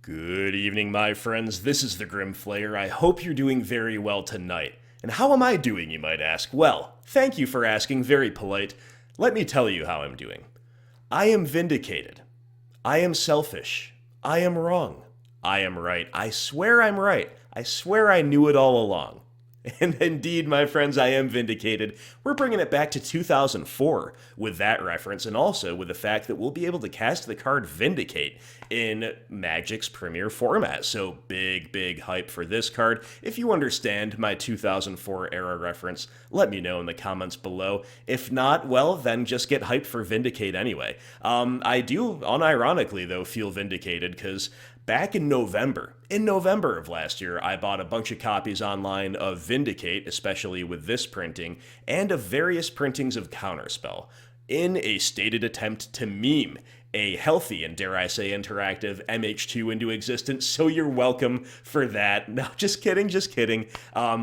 Good evening, my friends. This is the Grim Flayer. I hope you're doing very well tonight. And how am I doing, you might ask? Well, thank you for asking, very polite. Let me tell you how I'm doing. I am vindicated. I am selfish. I am wrong. I am right. I swear I'm right. I swear I knew it all along. And indeed, my friends, I am vindicated. We're bringing it back to 2004 with that reference, and also with the fact that we'll be able to cast the card Vindicate in Magic's premier format. So big hype for this card. If you understand my 2004 era reference, let me know in the comments below. If not, well, then just get hyped for Vindicate anyway. I do, unironically though, feel vindicated because back in November of last year, I bought a bunch of copies online of Vindicate, especially with this printing, and of various printings of Counterspell, in a stated attempt to meme a healthy and, dare I say, interactive MH2 into existence, so you're welcome for that. No, just kidding.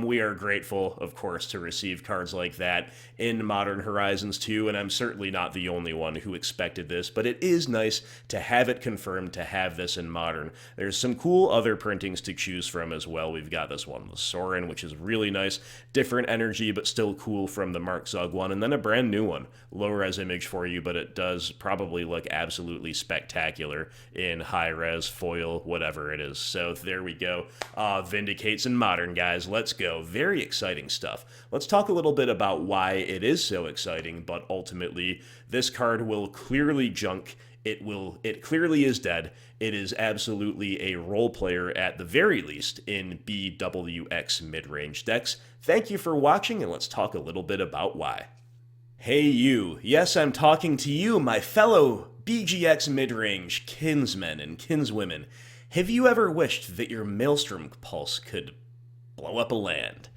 We are grateful, of course, to receive cards like that in Modern Horizons 2, and I'm certainly not the only one who expected this, but it is nice to have it confirmed to have this in Modern. There's some cool other printings to choose from as well. We've got this one with Soren, which is really nice, different energy, but still cool from the Mark Zug one, and then a brand new one, low-res image for you, but it does probably look absolutely spectacular in high-res, foil, whatever it is. So there we go. Vindicates in Modern, guys. Let's go. Very exciting stuff. Let's talk a little bit about why it is so exciting, but ultimately, this card will clearly junk. It clearly is dead. It is absolutely a role player at the very least in BWX mid-range decks. Thank you for watching, and let's talk a little bit about why. Hey you, yes, I'm talking to you, my fellow BGX mid-range kinsmen and kinswomen. Have you ever wished that your Maelstrom Pulse could blow up a land?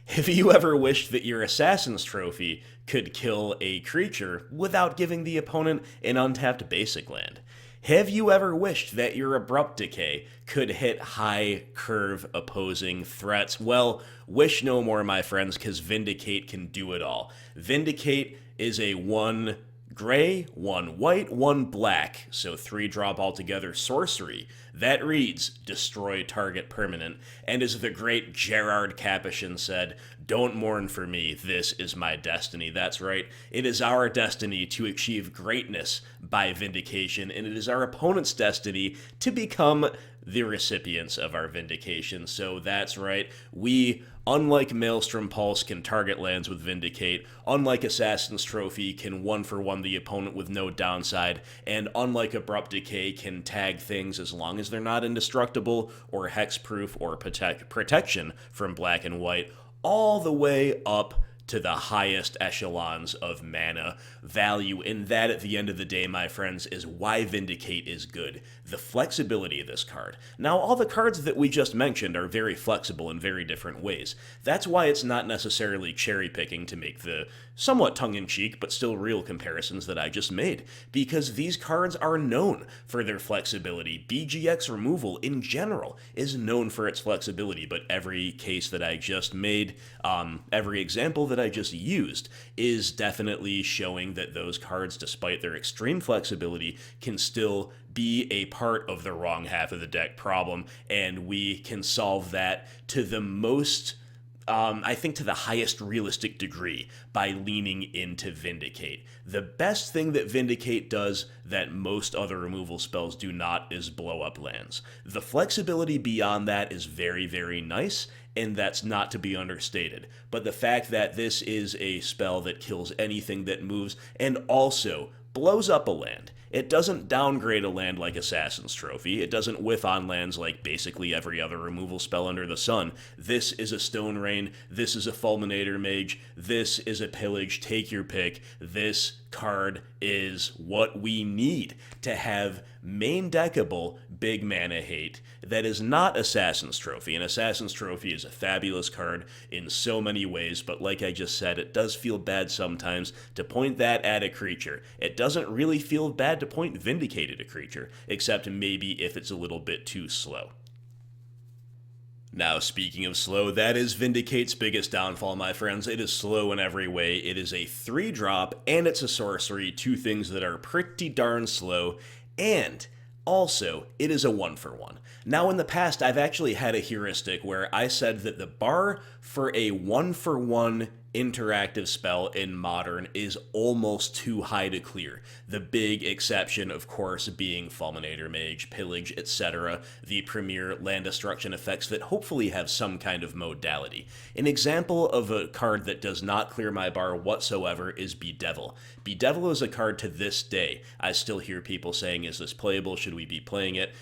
Have you ever wished that your Assassin's Trophy could kill a creature without giving the opponent an untapped basic land? Have you ever wished that your Abrupt Decay could hit high curve opposing threats? Well, wish no more, my friends, because Vindicate can do it all. Vindicate is a 1 gray, 1 white, 1 black, so 3-drop altogether sorcery that reads, destroy target permanent, and as the great Gerard Capuchin said, don't mourn for me, this is my destiny. That's right, it is our destiny to achieve greatness by vindication, and it is our opponent's destiny to become the recipients of our vindication. So that's right, we, unlike Maelstrom Pulse, can target lands with Vindicate, unlike Assassin's Trophy, can 1-for-1 the opponent with no downside, and unlike Abrupt Decay, can tag things as long as they're not indestructible, or hexproof, or protection from black and white, all the way up to the highest echelons of mana value, and that at the end of the day, my friends, is why Vindicate is good. The flexibility of this card. Now, all the cards that we just mentioned are very flexible in very different ways. That's why it's not necessarily cherry-picking to make the somewhat tongue-in-cheek but still real comparisons that I just made, because these cards are known for their flexibility. BGX removal in general is known for its flexibility, but every case that I just made, every example that I just used, is definitely showing that those cards, despite their extreme flexibility, can still be a part of the wrong half of the deck problem, and we can solve that to the most I think to the highest realistic degree by leaning into Vindicate. The best thing that Vindicate does that most other removal spells do not is blow up lands. The flexibility beyond that is very nice, and that's not to be understated. But the fact that this is a spell that kills anything that moves and also blows up a land. It doesn't downgrade a land like Assassin's Trophy. It doesn't whiff on lands like basically every other removal spell under the sun. This is a Stone Rain. This is a Fulminator Mage. This is a Pillage. Take your pick. This card is what we need to have main deckable big mana hate that is not Assassin's Trophy. And Assassin's Trophy is a fabulous card in so many ways, but like I just said, it does feel bad sometimes to point that at a creature. It doesn't really feel bad to point Vindicate at a creature, except maybe if it's a little bit too slow. Now, speaking of slow, that is Vindicate's biggest downfall, my friends. It is slow in every way. It is a 3-drop, and it's a sorcery, two things that are pretty darn slow, and Also, it is a 1-for-1. Now, in the past, I've actually had a heuristic where I said that the bar for a 1-for-1 interactive spell in Modern is almost too high to clear. The big exception, of course, being Fulminator Mage, Pillage, etc., the premier land destruction effects that hopefully have some kind of modality. An example of a card that does not clear my bar whatsoever is Bedevil. Bedevil is a card to this day. I still hear people saying, is this playable? Should we be playing it?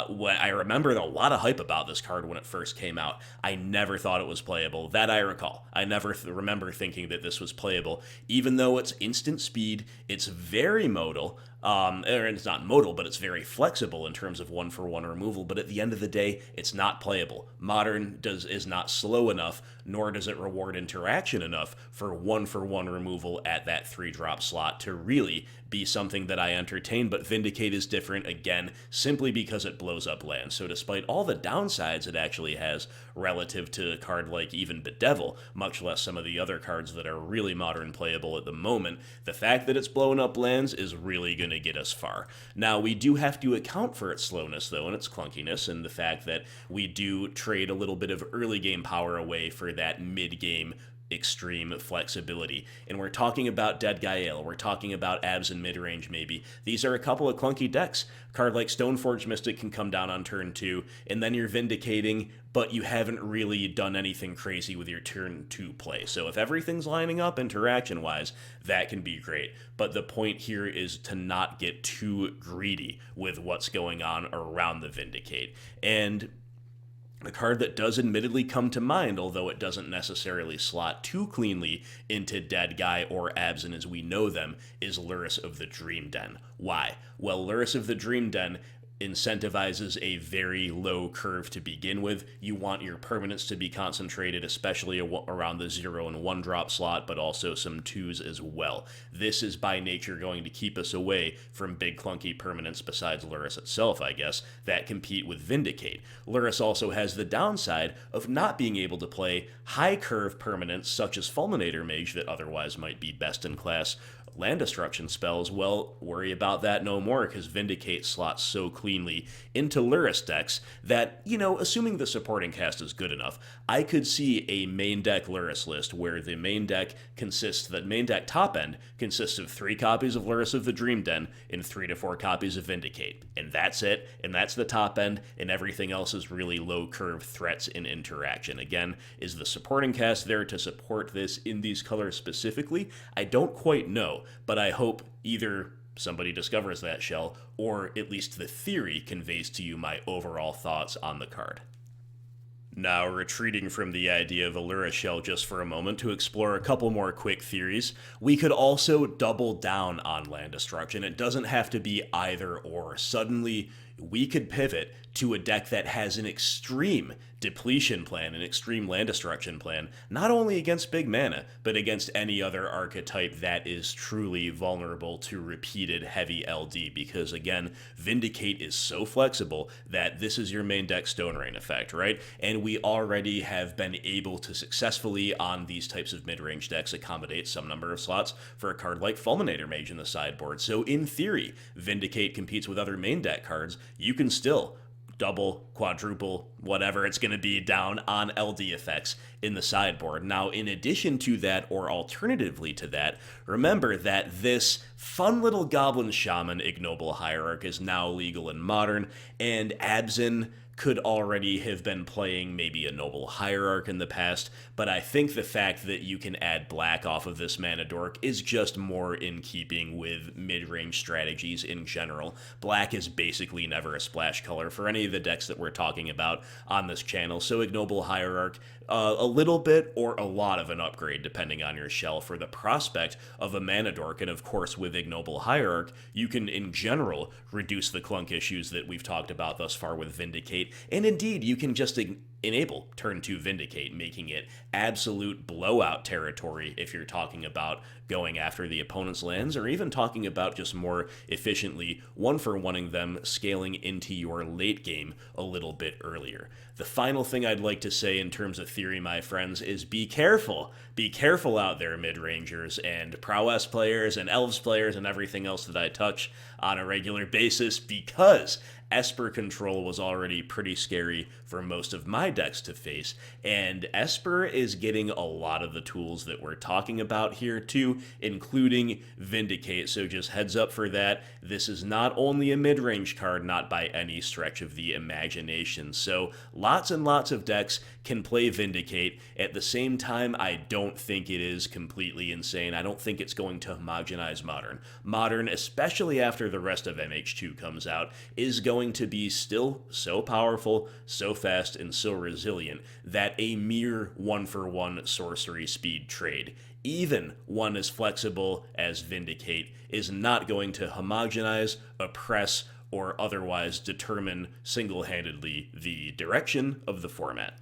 When I remember a lot of hype about this card when it first came out. I never thought it was playable. That I recall. I never remember thinking that this was playable, even though it's instant speed, it's very modal, or it's not modal, but it's very flexible in terms of 1-for-1 removal, but at the end of the day, it's not playable. Modern is not slow enough, nor does it reward interaction enough for 1-for-1 removal at that 3-drop slot to really be something that I entertain, but Vindicate is different, again, simply because it blows up land. So despite all the downsides it actually has relative to a card like even Bedevil, much less some of the other cards that are really Modern playable at the moment, the fact that it's blowing up lands is really going to get us far. Now, we do have to account for its slowness, though, and its clunkiness, and the fact that we do trade a little bit of early game power away for that mid-game extreme flexibility. And we're talking about Deadguy, we're talking about Abzan midrange maybe. These are a couple of clunky decks. A card like Stoneforge Mystic can come down on turn 2, and then you're vindicating, but you haven't really done anything crazy with your turn 2 play. So if everything's lining up interaction-wise, that can be great. But the point here is to not get too greedy with what's going on around the Vindicate. And the card that does admittedly come to mind, although it doesn't necessarily slot too cleanly into Deadguy or Abzan as we know them, is Lurrus of the Dream Den. Why? Well, Lurrus of the Dream Den incentivizes a very low curve to begin with. You want your permanents to be concentrated, especially around the 0 and 1 drop slot, but also some 2s as well. This is by nature going to keep us away from big clunky permanents besides Lurrus itself, I guess, that compete with Vindicate. Lurrus also has the downside of not being able to play high curve permanents such as Fulminator Mage that otherwise might be best in class land destruction spells. Well, worry about that no more, because Vindicate slots so cleanly into Lurrus decks that, assuming the supporting cast is good enough, I could see a main deck Lurrus list where the main deck top end consists of 3 copies of Lurrus of the Dream Den and 3 to 4 copies of Vindicate. And that's it, and that's the top end, and everything else is really low curve threats in interaction. Again, is the supporting cast there to support this in these colors specifically? I don't quite know, but I hope either somebody discovers that shell, or at least the theory conveys to you my overall thoughts on the card. Now, retreating from the idea of a Lurrus shell just for a moment to explore a couple more quick theories, we could also double down on land destruction. It doesn't have to be either or. Suddenly, we could pivot to a deck that has an extreme depletion plan, an extreme land destruction plan, not only against big mana, but against any other archetype that is truly vulnerable to repeated heavy LD, because again, Vindicate is so flexible that this is your main deck Stone Rain effect, right? And we already have been able to successfully, on these types of mid-range decks, accommodate some number of slots for a card like Fulminator Mage in the sideboard. So in theory, Vindicate competes with other main deck cards. You can still double, quadruple, whatever it's going to be down on LD effects in the sideboard. Now, in addition to that, or alternatively to that, remember that this fun little Goblin Shaman Ignoble Hierarch is now legal in Modern, and Abzan could already have been playing maybe a Noble Hierarch in the past, but I think the fact that you can add black off of this mana dork is just more in keeping with mid-range strategies in general. Black is basically never a splash color for any of the decks that we're talking about on this channel, so Ignoble Hierarch, a little bit or a lot of an upgrade depending on your shell for the prospect of a mana dork. And of course, with Ignoble Hierarch, you can in general reduce the clunk issues that we've talked about thus far with Vindicate, and indeed you can just enable turn 2 Vindicate, making it absolute blowout territory if you're talking about going after the opponent's lands, or even talking about just more efficiently 1-for-1ing them, scaling into your late game a little bit earlier. The final thing I'd like to say in terms of theory, my friends, is be careful. Be careful out there, mid-rangers and prowess players and elves players and everything else that I touch on a regular basis, because Esper control was already pretty scary for most of my decks to face, and Esper is getting a lot of the tools that we're talking about here too, including Vindicate, so just heads up for that. This is not only a mid-range card, not by any stretch of the imagination, so lots and lots of decks can play Vindicate. At the same time, I don't think it is completely insane. I don't think it's going to homogenize Modern. Modern, especially after the rest of MH2 comes out, is going to be still so powerful, so fast, and so resilient that a mere 1-for-1 sorcery speed trade, even one as flexible as Vindicate, is not going to homogenize, oppress, or otherwise determine single-handedly the direction of the format.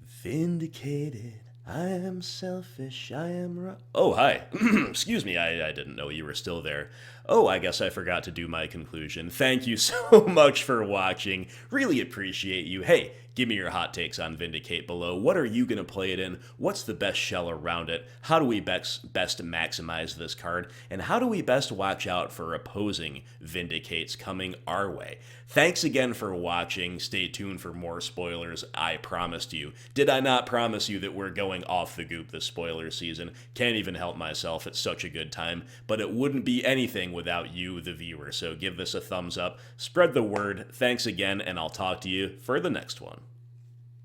Vindicated. I am selfish, I am Oh, hi. Excuse me, I didn't know you were still there. Oh, I guess I forgot to do my conclusion. Thank you so much for watching. Really appreciate you. Hey, give me your hot takes on Vindicate below. What are you going to play it in? What's the best shell around it? How do we best maximize this card? And how do we best watch out for opposing Vindicates coming our way? Thanks again for watching. Stay tuned for more spoilers. I promised you. Did I not promise you that we're going off the goop this spoiler season? Can't even help myself. It's such a good time. But it wouldn't be anything without you, the viewer. So give this a thumbs up. Spread the word. Thanks again, and I'll talk to you for the next one.